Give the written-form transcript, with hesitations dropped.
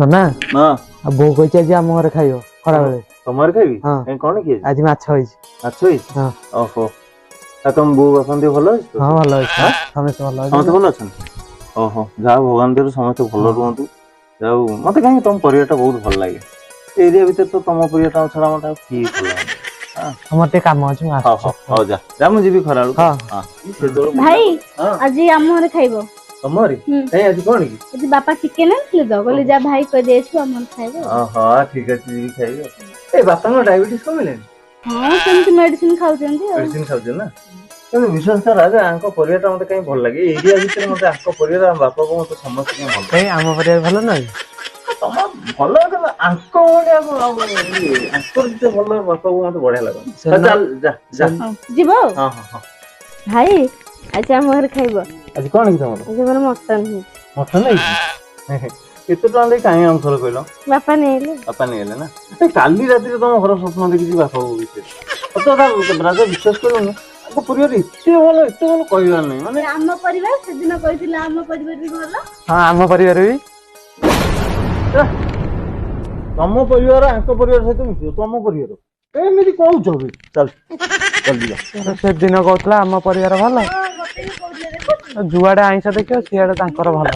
ना बोऊ कही आज आम घर खाइब खरा बेले तुम खाइबी कौन किए आज माछ माछ ओहो तुम बो बापा देह भल अच्छे हाँ भल अच्छे समस्त भल समस्त भल अच्छा ओहो जा भगवान देव समस्त भल रुहतु जाऊ मत कहीं तुम परिवार बहुत भल लगे एरिया भीतर तो तुम परिवार छड़ा मत किए भल लगे हमर ते काम अछि हां जा जा मु जीबी खरा हां भाई आज आम घर खाइबो तमरी ए आज कोन की आज बापा चिकन आनले तो बोले जा भाई कह देछु हमर खाइबो हां ठीक अछि जीबी खाइबो ए बापा नो डायबिटीज कमिले हां सेमति मेडिसिन खाउछन्ती मेडिसिन खाउछन ना तने विश्वास कर राजा आंको परिवार मते कहीं भल लागे एरिया भीतर मते आंको परिवार बापा को मते समस्त के भल ए आम परिवार भल नै तम भल आंको ओले आंको जे भल बापा को मते बढ़िया लागो चल जा जा जीवो हां हां भाई आज आम घर खाइबो आज कोन की तमरो आज हमर मटन नहीं केते टन ले काहे हम थोर कहलो बापा नेले ना ए काली राती तुम घर स्वप्न देखि बापा को विषय तो राजा विश्वास करो ना आपको परिवार इतने भल कहबार नहीं माने आम परिवार से दिन कहिथिला आम परिवार भी भल हां आम परिवार भी तम परिवार आंको परिवार सहित मिसियो तम परिवार एमिति कहू छबे चल जल्दी जा से दिन कहतला आम परिवार भल जुआडे आइंसा देखियो सियाडे तांकर भल